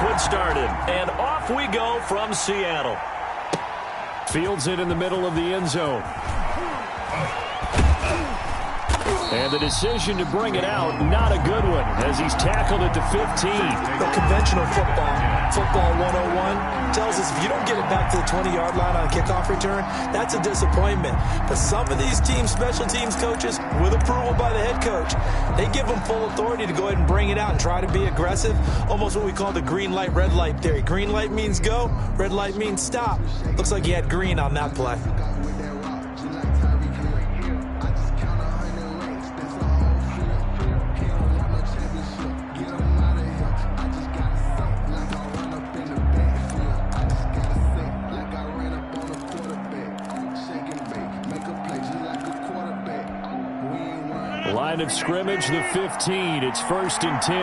this one started. And off we go from Seattle. Fields it in the middle of the end zone. And the decision to bring it out, not a good one, as he's tackled at the 15. The conventional football 101, tells us if you don't get it back to the 20-yard line on a kickoff return, that's a disappointment. But some of these special teams coaches, with approval by the head coach, they give them full authority to go ahead and bring it out and try to be aggressive, almost what we call the green light, red light theory. Green light means go, red light means stop. Looks like he had green on that play. Line of scrimmage, the 15. It's 1st and 10.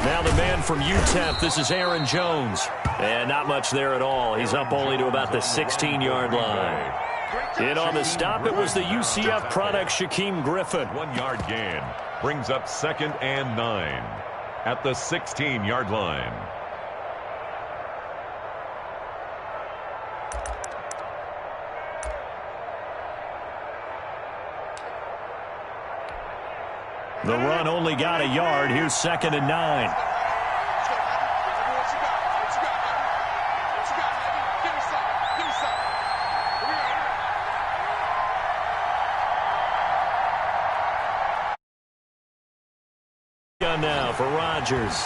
Now the man from UTEP, this is Aaron Jones. And not much there at all. He's up only to about the 16-yard line. In on the stop, it was the UCF product, Shaquem Griffin. 1-yard gain brings up 2nd and 9 at the 16-yard line. The run only got a yard. Here's 2nd and 9. Now for Rodgers.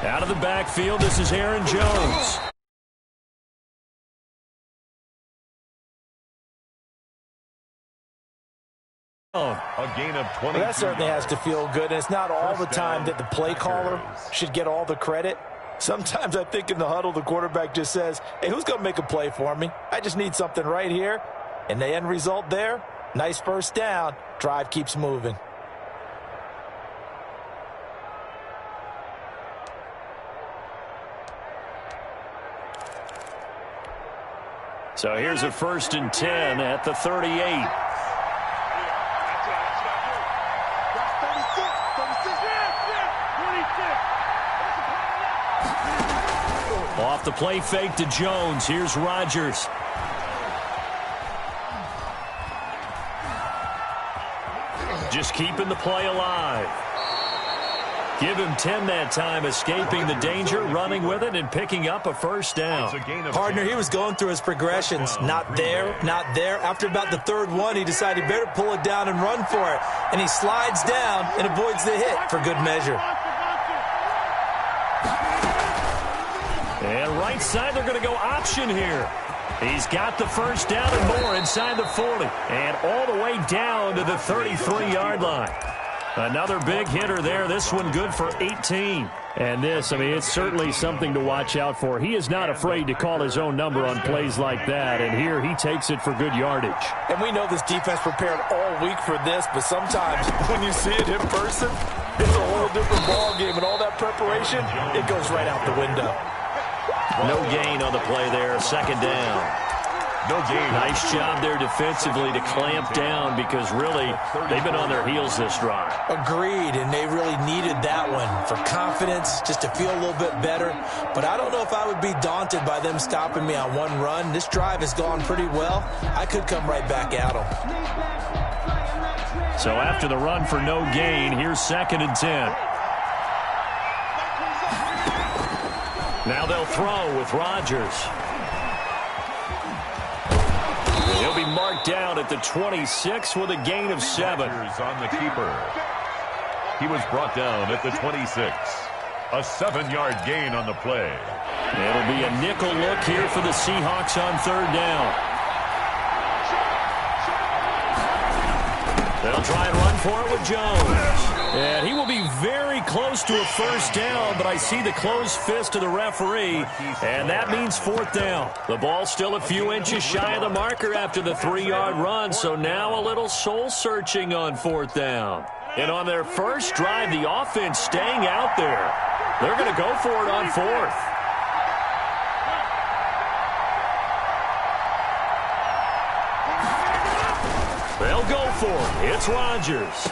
Out of the backfield, this is Aaron Jones. A gain of 20. Well, that certainly has to feel good, and it's not all the time that the play caller should get all the credit. Sometimes I think in the huddle, the quarterback just says, hey, who's going to make a play for me? I just need something right here. And the end result there, nice first down. Drive keeps moving. So here's a 1st and 10 at the 38. Off the play fake to Jones. Here's Rodgers. Just keeping the play alive. Give him 10 that time, escaping the danger, running with it, and picking up a first down. Partner, he was going through his progressions. Not there, not there. After about the 3rd one, he decided he better pull it down and run for it. And he slides down and avoids the hit for good measure. And right side, they're going to go option here. He's got the first down and more inside the 40. And all the way down to the 33-yard line. Another big hitter there. This one good for 18. And this, I mean, it's certainly something to watch out for. He is not afraid to call his own number on plays like that. And here he takes it for good yardage. And we know this defense prepared all week for this, but sometimes when you see it in person, it's a whole different ball game. And all that preparation, it goes right out the window. No gain on the play there. 2nd down. No gain. Nice job there defensively to clamp down because really they've been on their heels this drive. Agreed, and they really needed that one for confidence, just to feel a little bit better. But I don't know if I would be daunted by them stopping me on one run. This drive has gone pretty well. I could come right back at them. So after the run for no gain, here's 2nd and 10. Now they'll throw with Rodgers. He'll be marked down at the 26 with a gain of 7. On the keeper. He was brought down at the 26. A 7-yard gain on the play. It'll be a nickel look here for the Seahawks on 3rd down. They'll try and run for it with Jones. And he will be very close to a first down, but I see the closed fist of the referee, and that means 4th down. The ball's still a few inches shy of the marker after the 3-yard run, so now a little soul-searching on 4th down. And on their first drive, the offense staying out there. They're going to go for it on 4th. They'll for it. It's Rodgers.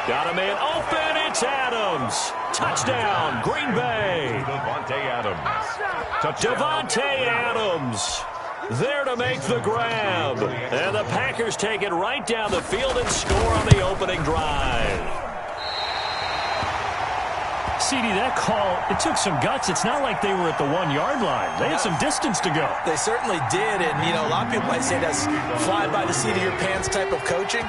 Got a man open. It's Adams. Touchdown, Green Bay. Davante Adams there to make the grab. And the Packers take it right down the field and score on the opening drive. CD, that call, it took some guts. It's not like they were at the 1-yard line. They had some distance to go. They certainly did, and, you know, a lot of people might say that's fly by the seat of your pants type of coaching,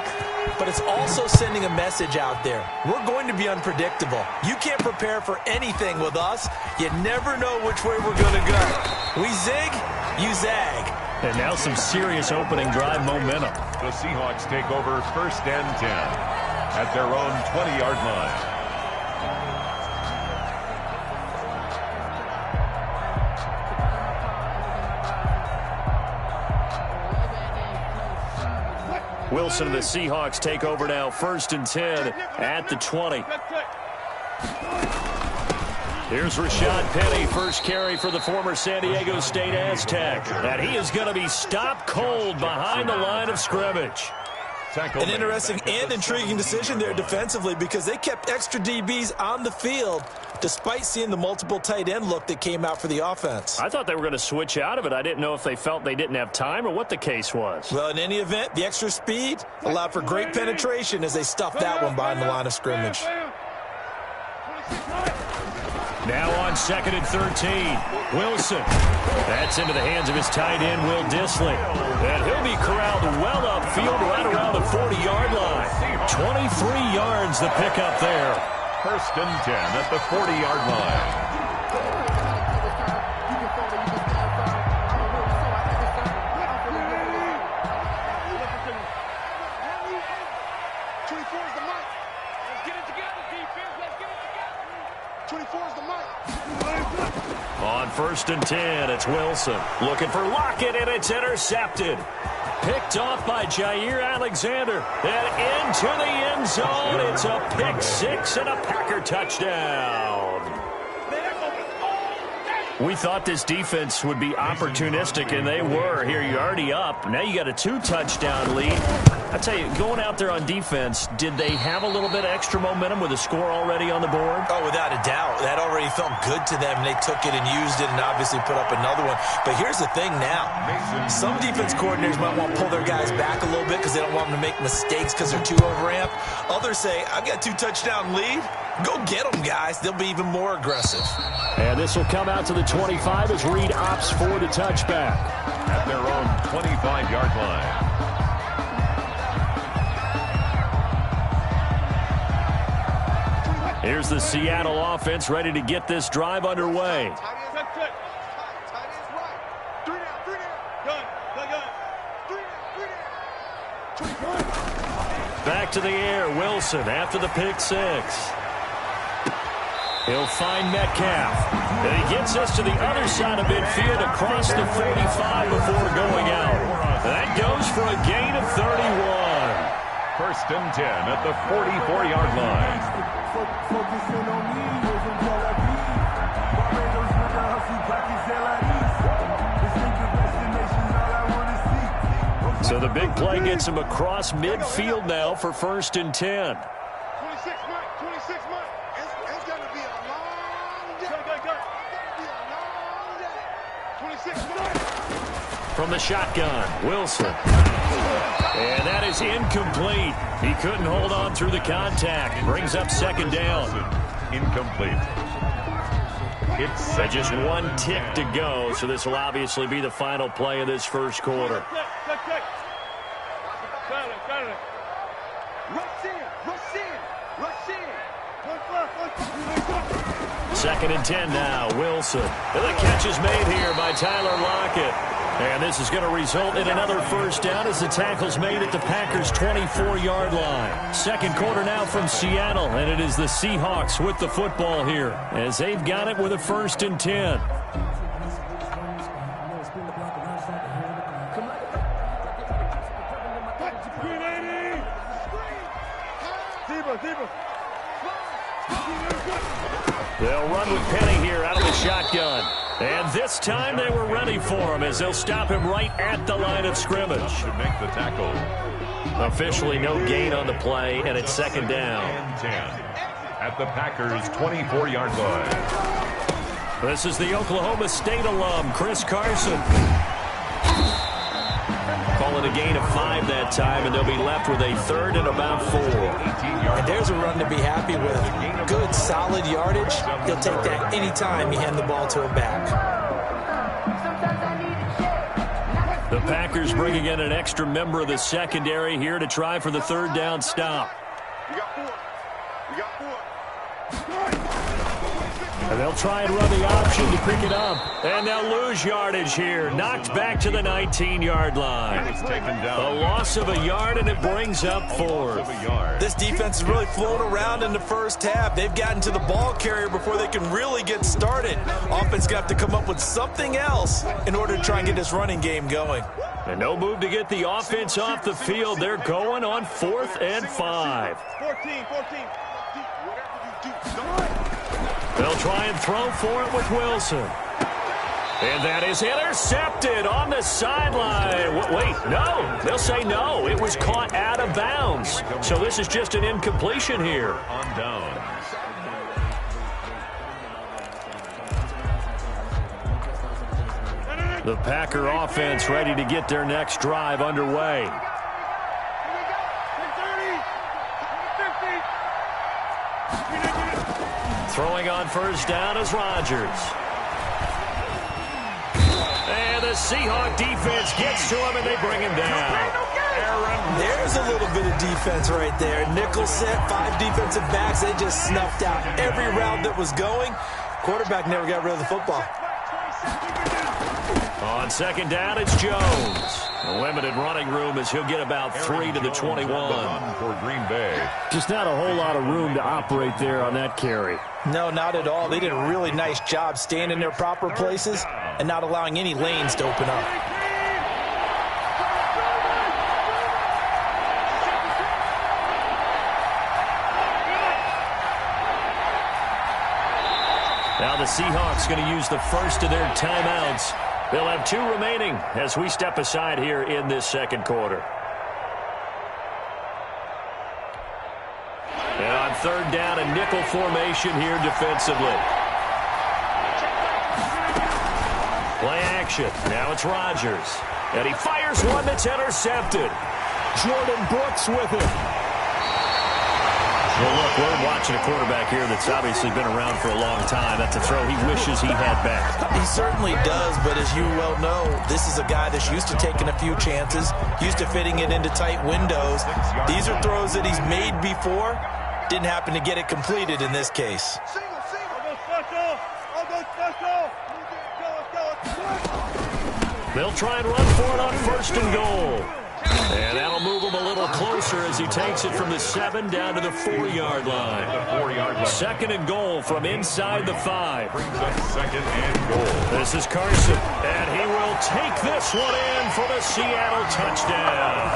but it's also sending a message out there. We're going to be unpredictable. You can't prepare for anything with us. You never know which way we're going to go. We zig, you zag. And now some serious opening drive momentum. The Seahawks take over 1st and 10 at their own 20-yard line. Wilson and the Seahawks take over now, 1st and 10 at the 20. Here's Rashad Penny, first carry for the former San Diego State Aztec. And he is going to be stopped cold behind the line of scrimmage. An interesting and intriguing decision there defensively because they kept extra DBs on the field despite seeing the multiple tight end look that came out for the offense. I thought they were going to switch out of it. I didn't know if they felt they didn't have time or what the case was. Well, in any event, the extra speed allowed for great penetration as they stuffed that one behind the line of scrimmage. Now on 2nd and 13, Wilson. That's into the hands of his tight end, Will Dissly. And he'll be corralled well upfield right around the 40-yard line. 23 yards the pickup there. 1st and 10 at the 40-yard line. On 1st and 10, it's Wilson. Looking for Lockett, and it's intercepted. Picked off by Jair Alexander. And into the end zone. It's a pick six and a Packer touchdown. We thought this defense would be opportunistic, and they were. Here, you're already up. Now you got a 2-touchdown lead. I tell you, going out there on defense, did they have a little bit of extra momentum with a score already on the board? Oh, without a doubt. That already felt good to them. They took it and used it and obviously put up another one. But here's the thing now. Some defense coordinators might want to pull their guys back a little bit because they don't want them to make mistakes because they're too overamped. Others say, I've got a 2-touchdown lead. Go get them, guys. They'll be even more aggressive. And this will come out to the 25 as Reed opts for the touchback. At their own 25-yard line. Here's the Seattle offense ready to get this drive underway. Back to the air, Wilson after the pick six. He'll find Metcalf. And he gets us to the other side of midfield across the 45 before going out. That goes for a gain of 31. 1st and 10 at the 44-yard line. So the big play gets him across midfield now for 1st and 10. 26 months. It's going to be a long day. It's going to be a long day. 26 months. From the shotgun, Wilson. And that is incomplete. He couldn't hold on through the contact. Brings up 2nd down. Incomplete. It's just one tick to go, so this will obviously be the final play of this first quarter. Second and 10 now, Wilson. And the catch is made here by Tyler Lockett. And this is going to result in another first down as the tackle's made at the Packers' 24-yard line. Second quarter now from Seattle, and it is the Seahawks with the football here as they've got it with a 1st and 10. They'll run with Penny here out of the shotgun. And this time they were ready for him as they'll stop him right at the line of scrimmage. To make the tackle. Officially no gain on the play, and it's second down. And 10 at the Packers' 24-yard line. This is the Oklahoma State alum, Chris Carson. Call it a gain of 5 that time, and they'll be left with a third and about 4. And there's a run to be happy with. Good, solid yardage. He'll take that any time you hand the ball to a back. The Packers bringing in an extra member of the secondary here to try for the third down stop. You got 4. You got 4. And they'll try and run the option to pick it up. And they'll lose yardage here. Knocked back to the 19-yard line. A loss of a yard, and it brings up 4th. This defense is really flown around in the first half. They've gotten to the ball carrier before they can really get started. Offense got to come up with something else in order to try and get this running game going. And no move to get the offense off the field. They're going on 4th and 5. 14. Whatever you do, They'll try and throw for it with Wilson. And that is intercepted on the sideline. Wait, no. They'll say no. It was caught out of bounds. So this is just an incompletion here. On downs. The Packer offense ready to get their next drive underway. Throwing on first down is Rodgers. And the Seahawk defense gets to him, and they bring him down. There's a little bit of defense right there. Nickel set, 5 defensive backs. They just snuffed out every route that was going. Quarterback never got rid of the football. On second down, it's Jones. A limited running room as he'll get about 3 to the 21. For Green Bay. Just not a whole lot of room to operate there on that carry. No, not at all. They did a really nice job staying in their proper places and not allowing any lanes to open up. Now the Seahawks going to use the first of their timeouts. They'll have 2 remaining as we step aside here in this second quarter. And on third down, a nickel formation here defensively. Play action. Now it's Rodgers. And he fires one that's intercepted. Jordan Brooks with it. Well, look, we're watching a quarterback here that's obviously been around for a long time. That's a throw he wishes he had back. He certainly does, but as you well know, this is a guy that's used to taking a few chances, used to fitting it into tight windows. These are throws that he's made before. Didn't happen to get it completed in this case. They'll try and run for it on first and goal. And that'll move him a little closer as he takes it from the 7 down to the 4-yard line. Second and goal from inside the 5. Brings up second and goal. This is Carson, and he will take this one in for the Seattle touchdown.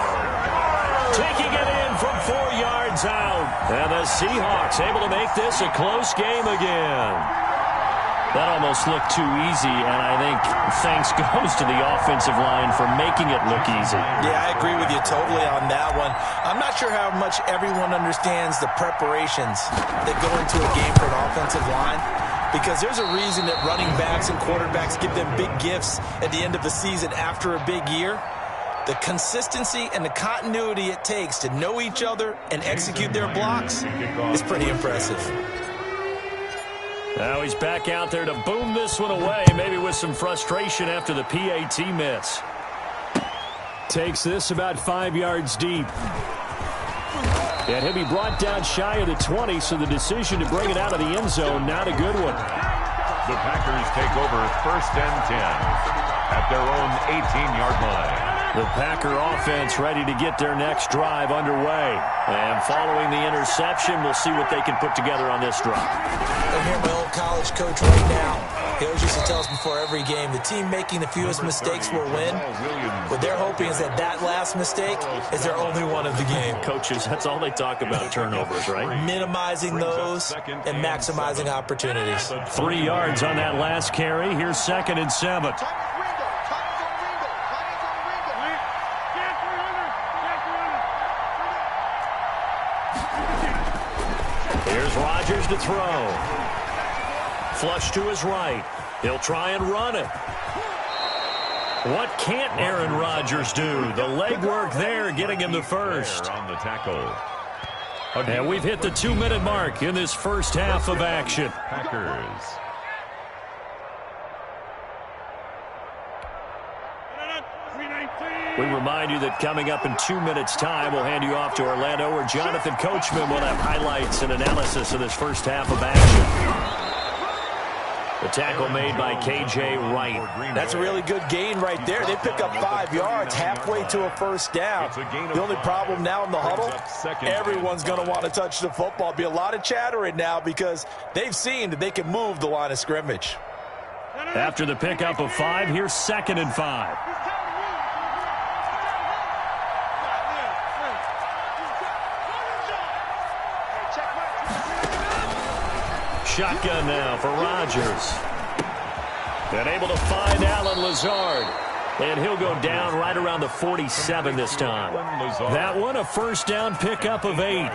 Taking it in from 4 yards out. And the Seahawks able to make this a close game again. That almost looked too easy, and I think thanks goes to the offensive line for making it look easy. Yeah, I agree with you totally on that one. I'm not sure how much everyone understands the preparations that go into a game for an offensive line, because there's a reason that running backs and quarterbacks give them big gifts at the end of the season after a big year. The consistency and the continuity it takes to know each other and execute their blocks is pretty impressive. Now he's back out there to boom this one away, maybe with some frustration after the PAT miss. Takes this about 5 yards deep. And he'll be brought down shy of the 20, so the decision to bring it out of the end zone, not a good one. The Packers take over first and 10 at their own 18-yard line. The Packer offense ready to get their next drive underway. And following the interception, we'll see what they can put together on this drive. I hear my old college coach right now. He always used to tell us before every game, the team making the fewest mistakes will win. What they're hoping is that that last mistake is their only one of the game. Coaches, that's all they talk about, turnovers, right? Minimizing those and maximizing opportunities. 3 yards on that last carry. Here's second and 7. Here's Rodgers to throw. Flush to his right. He'll try and run it. What can't Aaron Rodgers do? The legwork there getting him the first. On the tackle. And we've hit the 2-minute mark in this first half of action. Packers. We remind you that coming up in 2 minutes' time, we'll hand you off to Orlando, where Jonathan Coachman will have highlights and analysis of this first half of action. The tackle made by K.J. Wright. That's a really good gain right there. They pick up 5 yards halfway to a first down. The only problem now in the huddle, everyone's going to want to touch the football. Be a lot of chattering now because they've seen that they can move the line of scrimmage. After the pickup of 5, here's 2nd and 5. Shotgun now for Rodgers. And able to find Allen Lazard. And he'll go down right around the 47 this time. That one a first down pickup of 8.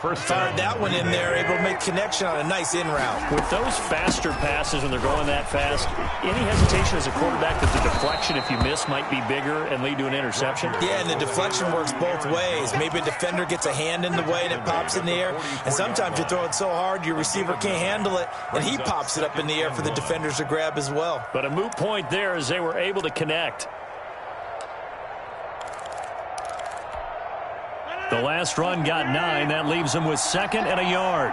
Fired that one in there, able to make connection on a nice in route. With those faster passes when they're going that fast, any hesitation as a quarterback that the deflection, if you miss, might be bigger and lead to an interception? Yeah, and the deflection works both ways. Maybe a defender gets a hand in the way and it pops in the air. And sometimes you throw it so hard your receiver can't handle it, and he pops it up in the air for the defenders to grab as well. But a moot point there as they were able to connect. The last run got 9. That leaves them with 2nd and a yard.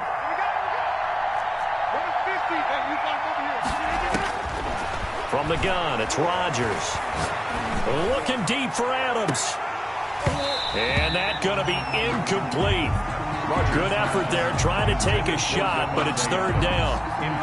From the gun, it's Rodgers. Looking deep for Adams. And that's going to be incomplete. Good effort there, trying to take a shot, but it's 3rd down.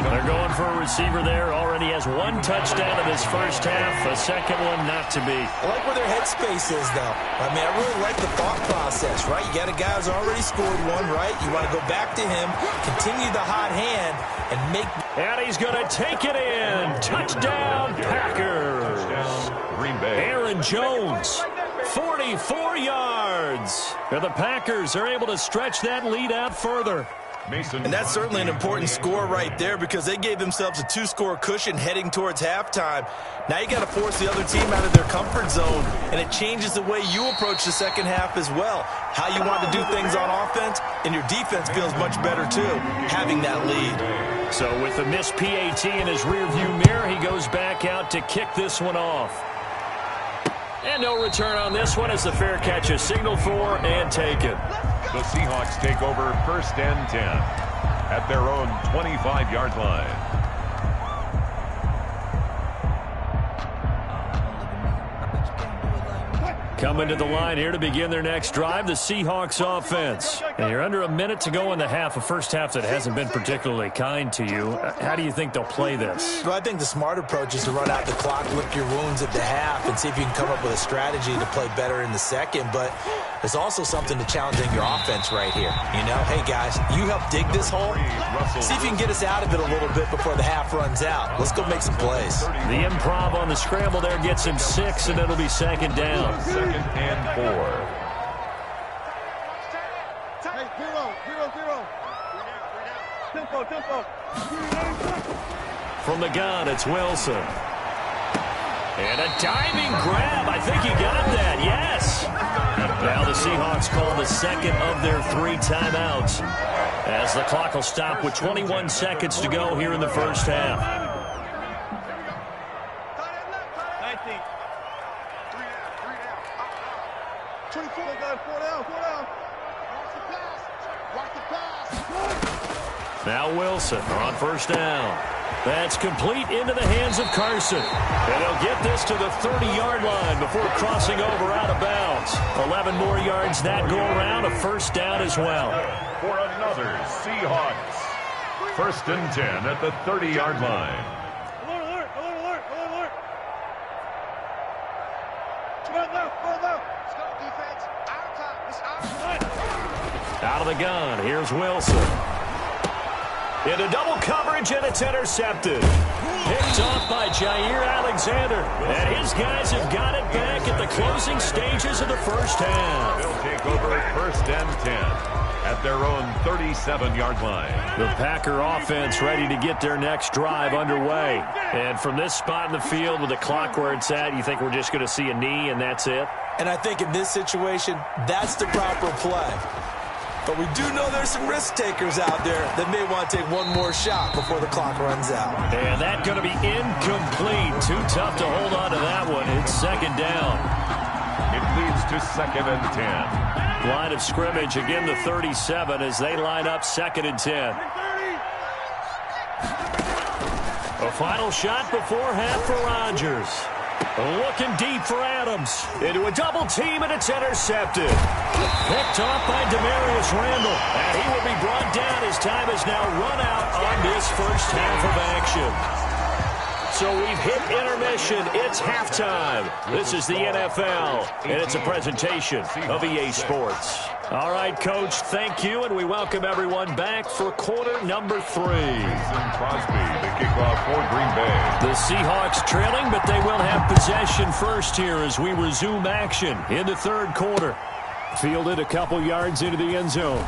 They're going for a receiver there. Already has 1 touchdown in this first half. A second one not to be. I like where their headspace is, though. I mean, I really like the thought process, right? You got a guy who's already scored 1, right? You want to go back to him, continue the hot hand, and make... And he's going to take it in. Touchdown, Packers. Green Bay. Aaron Jones, 44 yards. And the Packers are able to stretch that lead out further. And that's certainly an important score right there because they gave themselves a 2-score cushion heading towards halftime. Now you got to force the other team out of their comfort zone, and it changes the way you approach the second half as well. How you want to do things on offense, and your defense feels much better too, having that lead. So with the missed PAT in his rearview mirror, he goes back out to kick this one off. And no return on this one as the fair catch is signaled for and taken. The Seahawks take over 1st and 10 at their own 25-yard line. Coming to the line here to begin their next drive, the Seahawks offense. And you're under a minute to go in the half, a first half that hasn't been particularly kind to you. How do you think they'll play this? Well, I think the smart approach is to run out the clock, lick your wounds at the half, and see if you can come up with a strategy to play better in the second. But there's also something to challenging your offense right here. You know, hey, guys, you help dig this hole. See if you can get us out of it a little bit before the half runs out. Let's go make some plays. The improv on the scramble there gets him 6, and it'll be 2nd down. 2nd and 4. From the gun, it's Wilson. And a diving grab. I think he got that. Yes. Now the Seahawks call the 2nd of their 3 timeouts as the clock will stop with 21 seconds to go here in the first half. Now Wilson on 1st down. That's complete into the hands of Carson. And they'll get this to the 30-yard line before crossing over out of bounds. 11 more yards that go around, a 1st down as well. For another Seahawks. 1st and 10 at the 30-yard line. Alert, alert, alert, alert. Let's go, defense. Out of time. It's out of the gun, here's Wilson. Into double coverage, and it's intercepted. Picked off by Jair Alexander. And his guys have got it back at the closing stages of the first half. They'll take over 1st first and 10 at their own 37-yard line. The Packer offense ready to get their next drive underway. And from this spot in the field with the clock where it's at, you think we're just going to see a knee and that's it? And I think in this situation, that's the proper play. But we do know there's some risk takers out there that may want to take one more shot before the clock runs out. And that's going to be incomplete. Too tough to hold on to that one. It's second down. It leads to second and 10. Line of scrimmage, again the 37 as they line up second and 10. A final shot before half for Rodgers. Looking deep for Adams. Into a double team, and it's intercepted. Picked off by Demarius Randall. And he will be brought down. His time is now run out on this first half of action. So we've hit intermission. It's halftime. This is the NFL, and it's a presentation of EA Sports. All right, Coach, thank you, and we welcome everyone back for quarter number 3. Crosby, the kickoff for Green Bay. The Seahawks trailing, but they will have possession first here as we resume action in the third quarter. Fielded a couple yards into the end zone.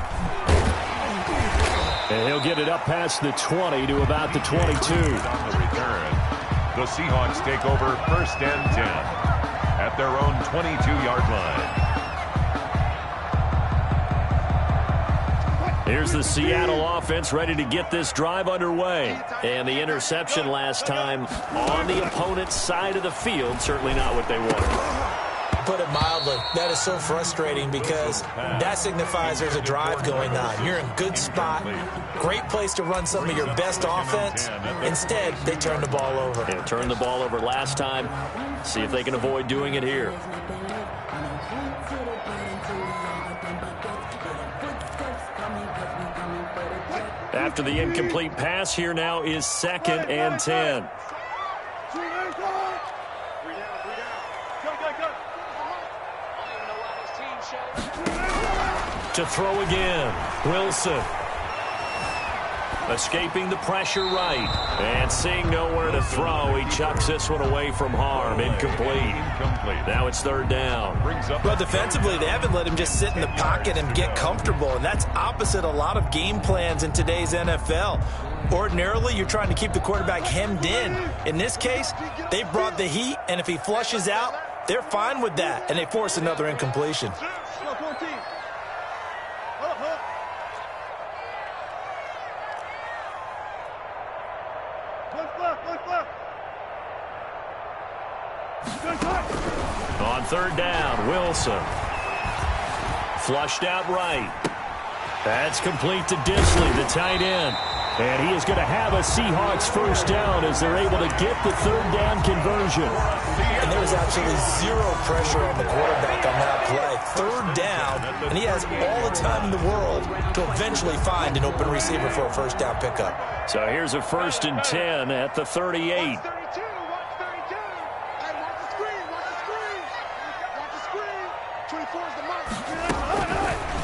And he'll get it up past the 20 to about the 22. On the return, the Seahawks take over first and 10 at their own 22-yard line. Here's the Seattle offense ready to get this drive underway. And the interception last time on the opponent's side of the field, certainly not what they wanted. Put it mildly, that is so frustrating because that signifies there's a drive going on. You're in a good spot, great place to run some of your best offense. Instead, they turn the ball over. Yeah, turned the ball over last time. See if they can avoid doing it here. After the incomplete pass, here now is second and 10. To throw again, Wilson. Escaping the pressure right. And seeing nowhere to throw, he chucks this one away from harm. Incomplete. Now it's third down. Well, defensively, they haven't let him just sit in the pocket and get comfortable, and that's opposite a lot of game plans in today's NFL. Ordinarily, you're trying to keep the quarterback hemmed in. In this case, they brought the heat, and if he flushes out, they're fine with that, and they force another incompletion. On third down, Wilson. Flushed out right. That's complete to Disley, the tight end. And he is going to have a Seahawks first down as they're able to get the third down conversion. And there was absolutely zero pressure on the quarterback on that play. Third down, and he has all the time in the world to eventually find an open receiver for a first down pickup. So here's a first and 10 at the 38.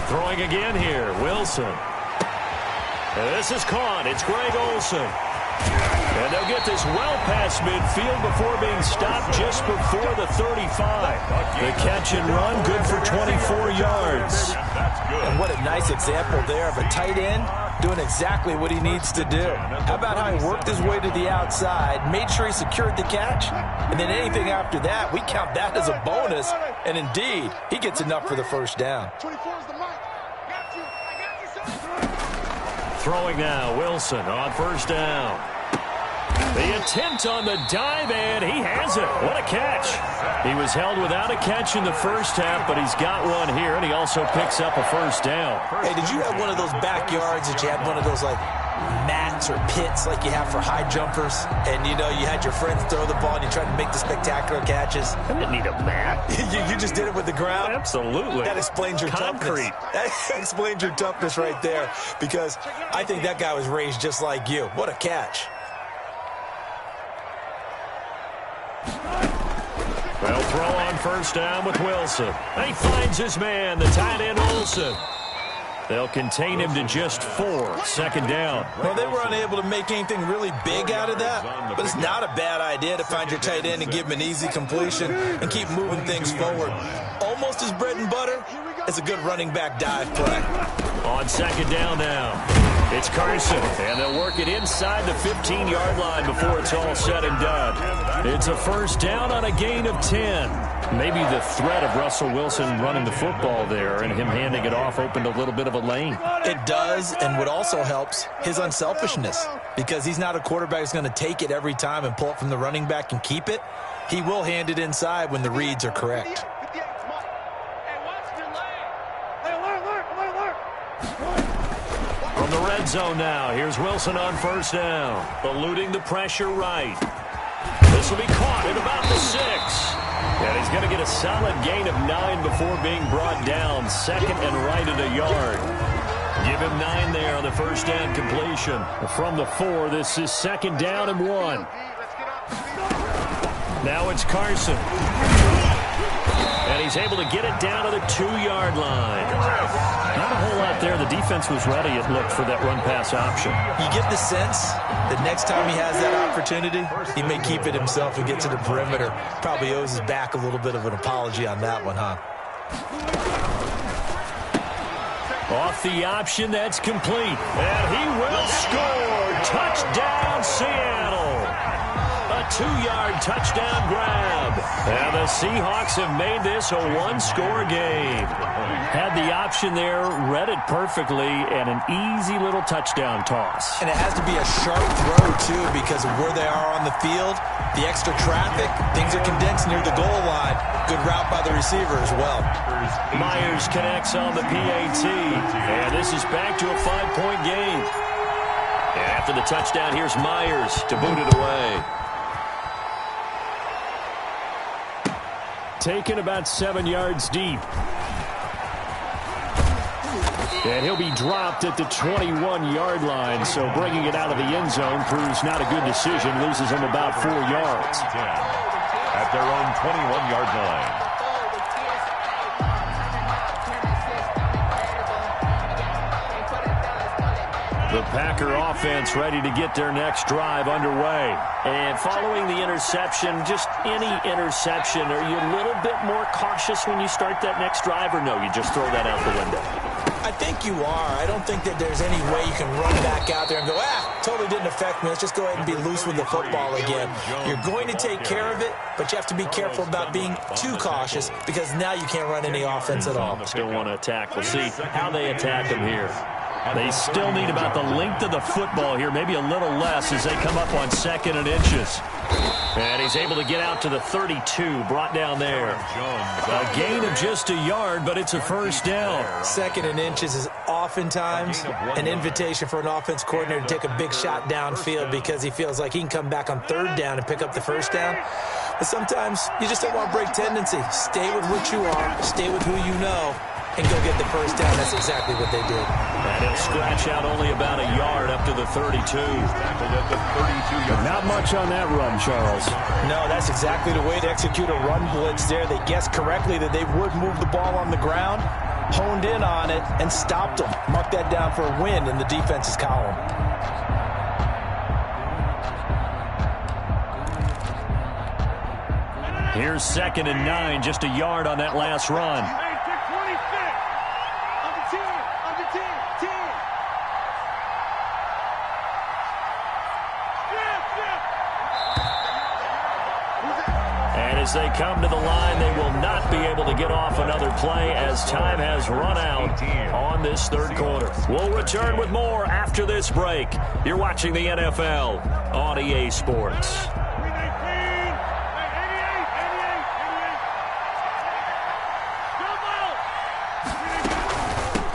Throwing again here, Wilson. This is caught. It's Greg Olsen. And they'll get this well past midfield before being stopped just before the 35. The catch and run, good for 24 yards. And what a nice example there of a tight end doing exactly what he needs to do. How about how he worked his way to the outside, made sure he secured the catch, and then anything after that, we count that as a bonus. And indeed, he gets enough for the first down. Throwing now, Wilson on first down. The attempt on the dive, and he has it. What a catch. He was held without a catch in the first half, but he's got one here, and he also picks up a first down. Hey, did you have one of those backyards that you had one of those, like, mats or pits like you have for high jumpers? And, you know, you had your friends throw the ball and you tried to make the spectacular catches? I didn't need a mat. you just did it with the ground? Absolutely. That explains your concrete. Toughness. That explains your toughness right there, because I think that guy was raised just like you. What a catch. They'll throw on first down with Wilson. He finds his man, the tight end Olsen. They'll contain him to just 4. Second down. Well, they were unable to make anything really big out of that, but it's not a bad idea to find your tight end and give him an easy completion and keep moving things forward. Almost his bread and butter, It's a good running back dive play. On second down now, it's Carson, and they'll work it inside the 15-yard line before it's all said and done. It's a first down on a gain of 10. Maybe the threat of Russell Wilson running the football there and him handing it off opened a little bit of a lane. It does, and what also helps, his unselfishness, because he's not a quarterback who's going to take it every time and pull it from the running back and keep it. He will hand it inside when the reads are correct. From the red zone now, here's Wilson on first down, eluding the pressure right. This will be caught at about the 6. And he's going to get a solid gain of 9 before being brought down, second and right at a yard. Give him 9 there on the first down completion. From the 4, this is second down and 1. Now it's Carson. And he's able to get it down to the 2-yard line. Not a whole lot there. The defense was ready, it looked, for that run-pass option. You get the sense that next time he has that opportunity, he may keep it himself and get to the perimeter. Probably owes his back a little bit of an apology on that one, huh? Off the option, that's complete. And he will score. Touchdown, Seattle. A 2-yard touchdown grab. And the Seahawks have made this a 1-score game. Had the option there, read it perfectly, and an easy little touchdown toss. And it has to be a sharp throw, too, because of where they are on the field. The extra traffic, things are condensed near the goal line. Good route by the receiver as well. Myers connects on the PAT. And this is back to a 5-point game. And after the touchdown, here's Myers to boot it away. Taken about 7 yards deep. And he'll be dropped at the 21-yard line, so bringing it out of the end zone proves not a good decision. Loses him about 4 yards. At their own 21-yard line. The Packer offense ready to get their next drive underway. And following the interception, just any interception, are you a little bit more cautious when you start that next drive, or no, you just throw that out the window? I think you are. I don't think that there's any way you can run back out there and go, totally didn't affect me. Let's just go ahead and be loose with the football again. You're going to take care of it, but you have to be careful about being too cautious because now you can't run any offense at all. Still want to attack. We'll see how they attack him here. They still need about the length of the football here, maybe a little less as they come up on 2nd and inches. And he's able to get out to the 32, brought down there. A gain of just a yard, but it's a first down. 2nd and inches is oftentimes an invitation for an offense coordinator to take a big shot downfield because he feels like he can come back on 3rd down and pick up the first down. But sometimes you just don't want to break tendency. Stay with what you are, stay with who you know, and go get the first down. That's exactly what they did. And he'll scratch out only about a yard up to the 32. Not much on that run, Charles. No, that's exactly the way to execute a run blitz there. They guessed correctly that they would move the ball on the ground, honed in on it, and stopped them. Mark that down for a win in the defense's column. Here's 2nd and 9, just a yard on that last run. As they come to the line, they will not be able to get off another play as time has run out on this 3rd quarter. We'll return with more after this break. You're watching the NFL on EA Sports.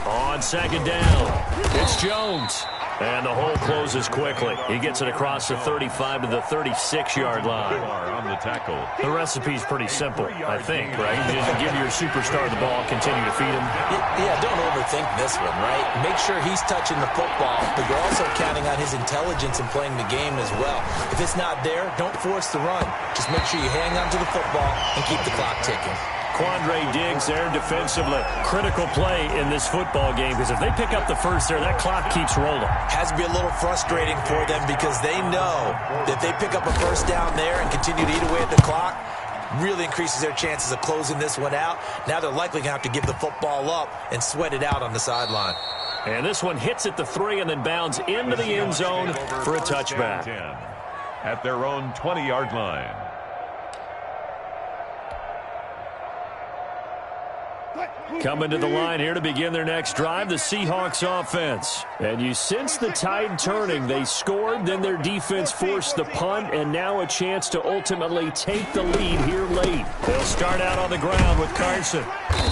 On 2nd down, it's Jones. And the hole closes quickly. He gets it across the 35 to the 36-yard line. On the tackle. The recipe's pretty simple, I think, right? You just give your superstar the ball, continue to feed him. Yeah, don't overthink this one, right? Make sure he's touching the football, but you're also counting on his intelligence in playing the game as well. If it's not there, don't force the run. Just make sure you hang on to the football and keep the clock ticking. Quandre Diggs there defensively. Critical play in this football game because if they pick up the first there, that clock keeps rolling. Has to be a little frustrating for them because they know that if they pick up a first down there and continue to eat away at the clock, really increases their chances of closing this one out. Now they're likely going to have to give the football up and sweat it out on the sideline. And this one hits at the 3 and then bounds into the end zone for a touchback. At their own 20-yard line. Coming to the line here to begin their next drive, the Seahawks offense. And you sense the tide turning. They scored, then their defense forced the punt, and now a chance to ultimately take the lead here late. They'll start out on the ground with Carson.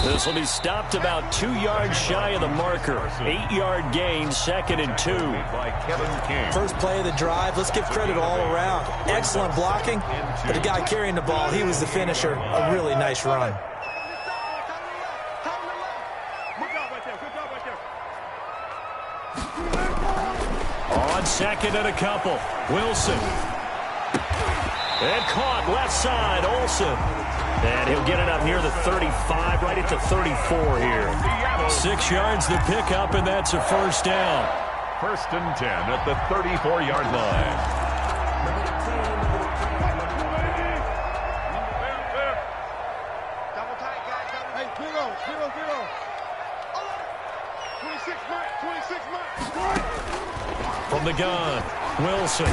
This will be stopped about 2 yards shy of the marker. 8-yard gain, 2nd and 2. By Kevin King. First play of the drive, let's give credit all around. Excellent blocking, but the guy carrying the ball, he was the finisher. A really nice run. On 2nd and a couple, Wilson. And caught left side, Olsen. And he'll get it up near the 35, right at the 34 here. 6 yards the pickup, and that's a first down. 1st and 10 at the 34-yard line. From the gun, Wilson.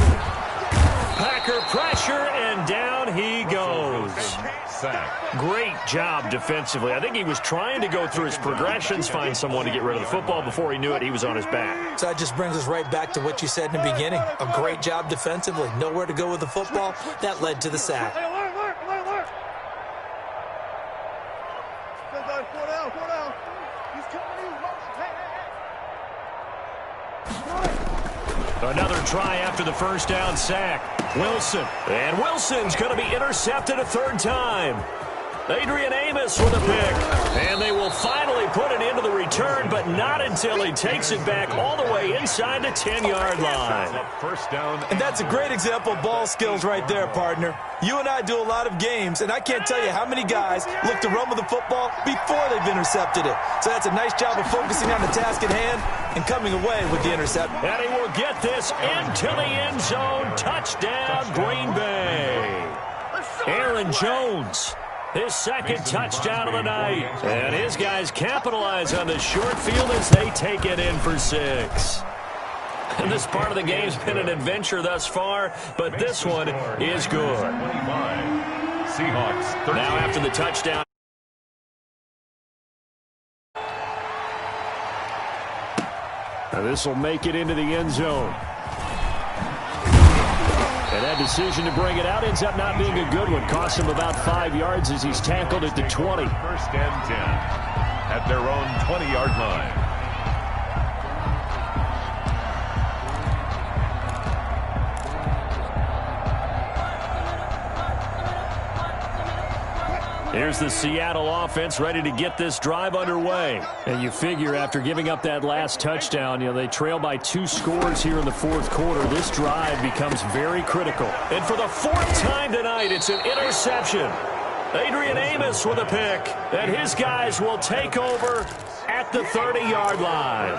Packer pressure, and down he goes. Great job defensively. I think he was trying to go through his progressions, find someone to get rid of the football. Before he knew it, he was on his back. So that just brings us right back to what you said in the beginning. A great job defensively. Nowhere to go with the football. That led to the sack. Another try after the first down sack. Wilson. And Wilson's going to be intercepted a 3rd time. Adrian Amos with a pick. And they will finally put it into the return, but not until he takes it back all the way inside the 10-yard line. First down. And that's a great example of ball skills right there, partner. You and I do a lot of games, and I can't tell you how many guys look to run with the football before they've intercepted it. So that's a nice job of focusing on the task at hand and coming away with the interception. And he will get this into the end zone. Touchdown, Green Bay. Aaron Jones. His 2nd touchdown of the night. And his guys capitalize on the short field as they take it in for 6. And this part of the game's been an adventure thus far, but this one is good. Seahawks. Now after the touchdown. Now this will make it into the end zone. And that decision to bring it out ends up not being a good one. Cost him about 5 yards as he's tackled at the 20. 1st and 10 at their own 20-yard line. Here's the Seattle offense ready to get this drive underway. And you figure after giving up that last touchdown, they trail by 2 scores here in the 4th quarter. This drive becomes very critical. And for the 4th time tonight, it's an interception. Adrian Amos with a pick. And his guys will take over at the 30-yard line.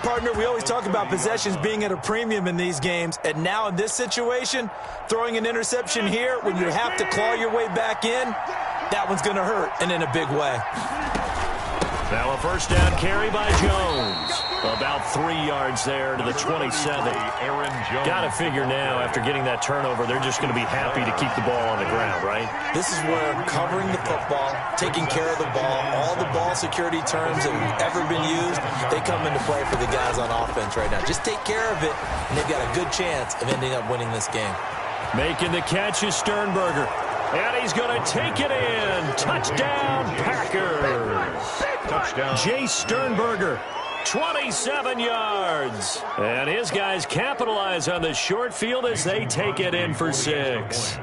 Partner, we always talk about possessions being at a premium in these games. And now in this situation, throwing an interception here when you have to claw your way back in, that one's going to hurt, and in a big way. Now a first down carry by Jones. About 3 yards there to the 27. Aaron Jones. Got to figure now, after getting that turnover, they're just going to be happy to keep the ball on the ground, right? This is where covering the football, taking care of the ball, all the ball security terms that have ever been used, they come into play for the guys on offense right now. Just take care of it, and they've got a good chance of ending up winning this game. Making the catch is Sternberger. And he's going to take it in. Touchdown, Packers. Touchdown. Jace Sternberger, 27 yards. And his guys capitalize on the short field as they take it in for 6.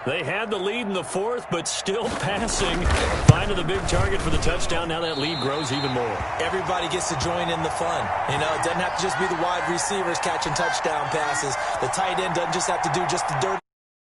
They had the lead in the 4th, but still passing. Finding the big target for the touchdown. Now that lead grows even more. Everybody gets to join in the fun. It doesn't have to just be the wide receivers catching touchdown passes. The tight end doesn't just have to do just the dirty.